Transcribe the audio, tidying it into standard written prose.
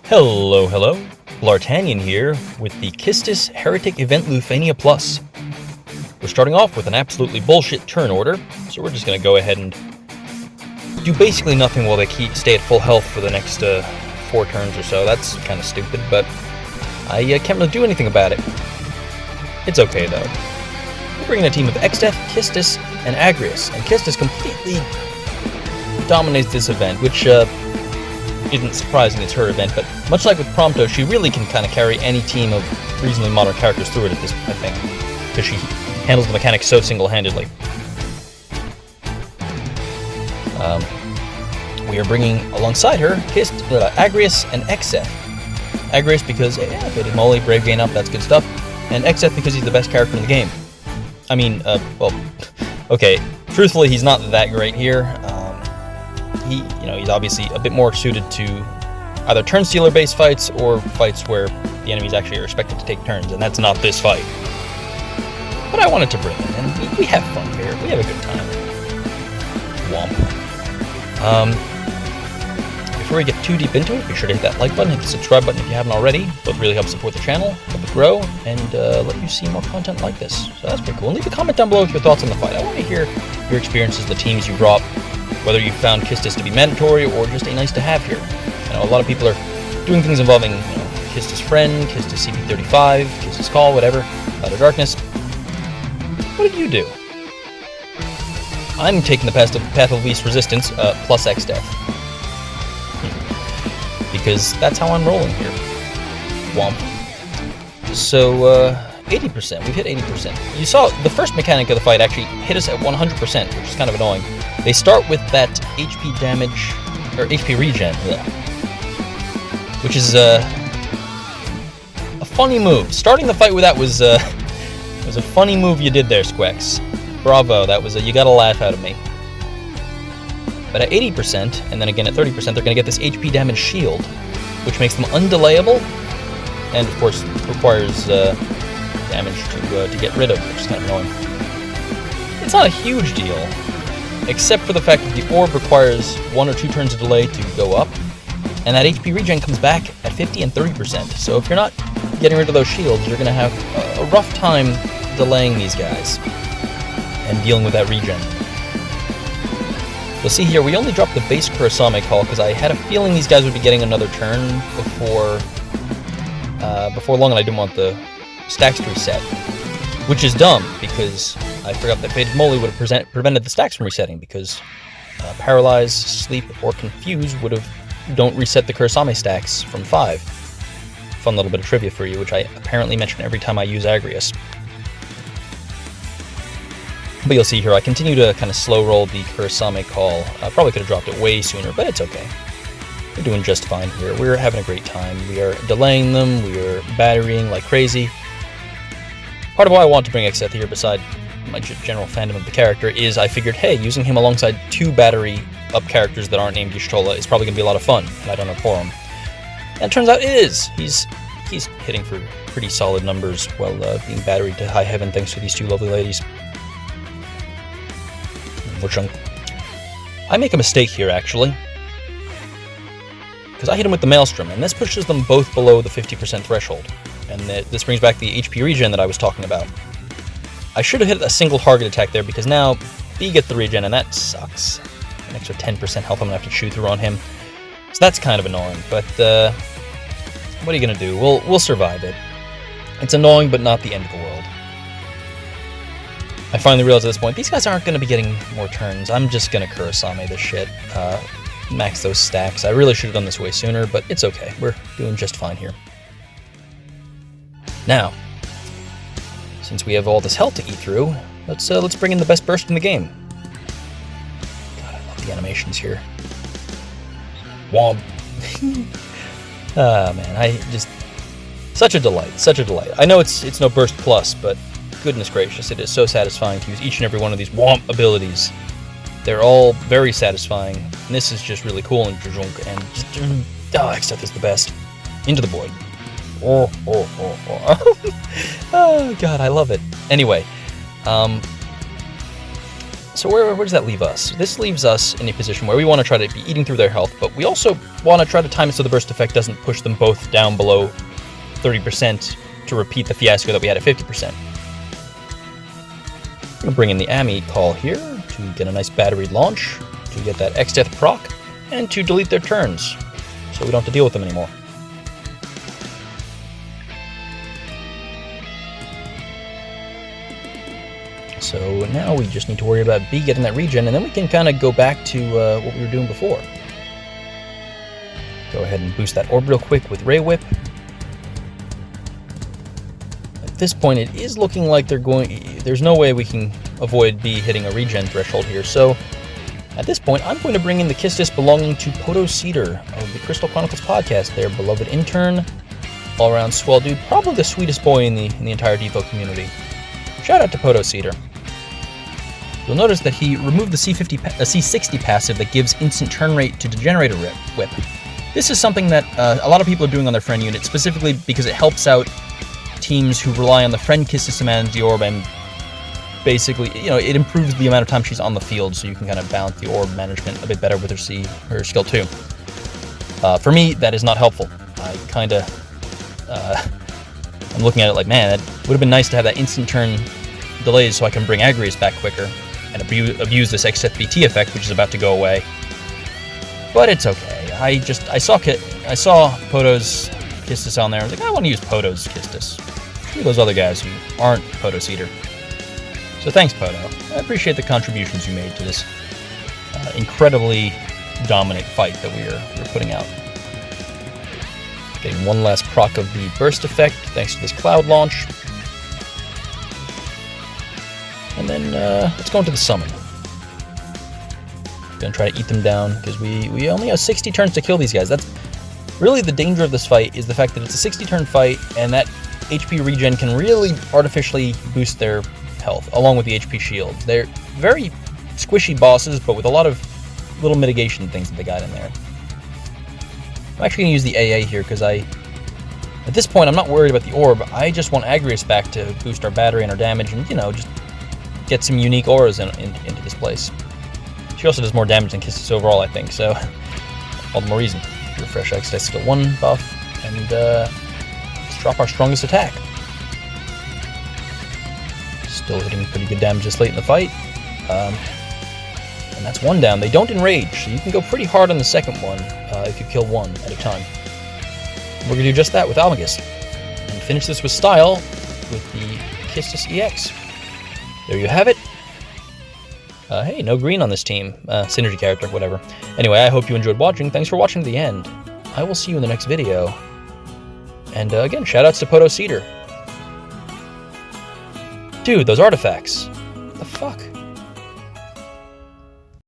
Hello, Bl'Artagnan here with the Kistis Heretic Event Lufenia Plus. We're starting off with an absolutely bullshit turn order, so we're just going to go ahead and do basically nothing while they stay at full health for the next 4 turns or so. That's kind of stupid, but I can't really do anything about it. It's okay, though. We're bringing a team of Xdeath, Kistis, and Agrius, and Kistis completely dominates this event, which isn't surprising, it's her event, but much like with Prompto, she really can kind of carry any team of reasonably modern characters through it at this, I think, because she handles the mechanics so single-handedly. We are bringing alongside her Agrius and Xdeath. Agrius because, Faded Moly, Brave Gain Up, that's good stuff, and Xdeath because he's the best character in the game. I mean, well, okay, truthfully, he's not that great here. He's obviously a bit more suited to either turn-stealer-based fights or fights where the enemies actually are expected to take turns, and that's not this fight. But I wanted to bring him, and we have fun here. We have a good time. Womp. Before we get too deep into it, be sure to hit that like button, hit the subscribe button if you haven't already. Both really help support the channel, help it grow, and let you see more content like this. So that's pretty cool. And leave a comment down below with your thoughts on the fight. I want to hear your experiences, the teams you brought, whether you found Kistis to be mandatory or just a nice to have here. I know a lot of people are doing things involving, Kistis Friend, Kistis CP35, Kistis Call, whatever, Cloud of Darkness. What did you do? I'm taking the path of least resistance, plus Xdeath. Because that's how I'm rolling here. Womp. So, 80%. We've hit 80%. You saw the first mechanic of the fight actually hit us at 100%, which is kind of annoying. They start with that HP damage, or HP regen, which is a funny move. Starting the fight with that was a funny move you did there, Squex. Bravo, that was you got a laugh out of me. But at 80%, and then again at 30%, they're going to get this HP damage shield, which makes them undelayable, and of course requires damage to get rid of, which is kind of annoying. It's not a huge deal, except for the fact that the orb requires 1 or 2 turns of delay to go up, and that HP regen comes back at 50 and 30%. So if you're not getting rid of those shields, you're going to have a rough time delaying these guys and dealing with that regen. You'll see here, we only dropped the base Kurosame Call because I had a feeling these guys would be getting another turn before long, and I didn't want the stacks to reset, which is dumb because I forgot that Faded Moly would have prevented the stacks from resetting, because Paralyze, Sleep, or Confuse don't reset the Kurosame stacks from 5. Fun little bit of trivia for you, which I apparently mention every time I use Agrius. But you'll see here, I continue to kind of slow roll the Kurosame Call. I probably could have dropped it way sooner, but it's okay. We're doing just fine here. We're having a great time. We are delaying them. We are batterying like crazy. Part of why I want to bring Xdeath here, beside my general fandom of the character, is I figured, hey, using him alongside 2 battery-up characters that aren't named Y'shtola is probably going to be a lot of fun, and I don't abhor him. And it turns out it is. He's hitting for pretty solid numbers while being batteried to high heaven thanks to these 2 lovely ladies. I make a mistake here, actually, because I hit him with the Maelstrom, and this pushes them both below the 50% threshold, and this brings back the HP regen that I was talking about. I should have hit a single target attack there, because now B gets the regen, and that sucks. An extra 10% health I'm going to have to chew through on him, so that's kind of annoying, but what are you going to do? We'll survive it. It's annoying, but not the end of the world. I finally realized at this point, these guys aren't going to be getting more turns. I'm just going to Kurosame this shit. Max those stacks. I really should have done this way sooner, but it's okay. We're doing just fine here. Now, since we have all this health to eat through, let's bring in the best burst in the game. God, I love the animations here. Womp. Ah, man, such a delight, such a delight. I know it's no burst plus, but goodness gracious, it is so satisfying to use each and every one of these Womp abilities. They're all very satisfying, and this is just really cool, and Xdeath is the best. Into the void. Oh, God, I love it. Anyway, So where does that leave us? This leaves us in a position where we want to try to be eating through their health, but we also want to try to time it so the burst effect doesn't push them both down below 30% to repeat the fiasco that we had at 50%. I'm going to bring in the Ami call here to get a nice battery launch, to get that X-Death proc, and to delete their turns, so we don't have to deal with them anymore. So now we just need to worry about B getting that regen, and then we can kind of go back to what we were doing before. Go ahead and boost that orb real quick with Ray Whip. At this point, it is looking like there's no way we can avoid B hitting a regen threshold here, so at this point, I'm going to bring in the Kistis belonging to Poto Cedar of the Crystal Chronicles podcast, their beloved intern, all-around swell dude, probably the sweetest boy in the entire DFFOO community. Shout out to Poto Cedar. You'll notice that he removed the C60 passive that gives instant turn rate to Degenerator Whip. This is something that a lot of people are doing on their friend unit, specifically because it helps out teams who rely on the friend Kistis to manage the orb, and basically, it improves the amount of time she's on the field, so you can kind of balance the orb management a bit better with her skill 2. For me, that is not helpful. I kind of, I'm looking at it like, man, it would have been nice to have that instant turn delays so I can bring Agrius back quicker and abuse this XFBT effect, which is about to go away. But it's okay. I saw Poto's Kistis on there. I was like, I want to use Poto's Kistis. Screw those other guys who aren't Poto Cedar. So thanks, Poto. I appreciate the contributions you made to this incredibly dominant fight that we're putting out. Getting one last proc of the burst effect thanks to this cloud launch. And then let's go into the summon. Gonna try to eat them down because we only have 60 turns to kill these guys. That's really the danger of this fight, is the fact that it's a 60-turn fight, and that HP regen can really artificially boost their health, along with the HP shields. They're very squishy bosses, but with a lot of little mitigation things that they got in there. I'm actually going to use the AA here because at this point, I'm not worried about the orb. I just want Agrius back to boost our battery and our damage, and just get some unique auras into this place. She also does more damage than Kistis overall, I think, so all the more reason. Refresh X skill 1 buff, and let's drop our strongest attack. Still hitting pretty good damage this late in the fight. And that's one down. They don't enrage, so you can go pretty hard on the second one if you kill one at a time. We're going to do just that with Almagus, and finish this with style with the Kistis EX. There you have it. Hey, no green on this team. Synergy character, whatever. Anyway, I hope you enjoyed watching. Thanks for watching to the end. I will see you in the next video. And again, shoutouts to Poto Cedar. Dude, those artifacts. What the fuck?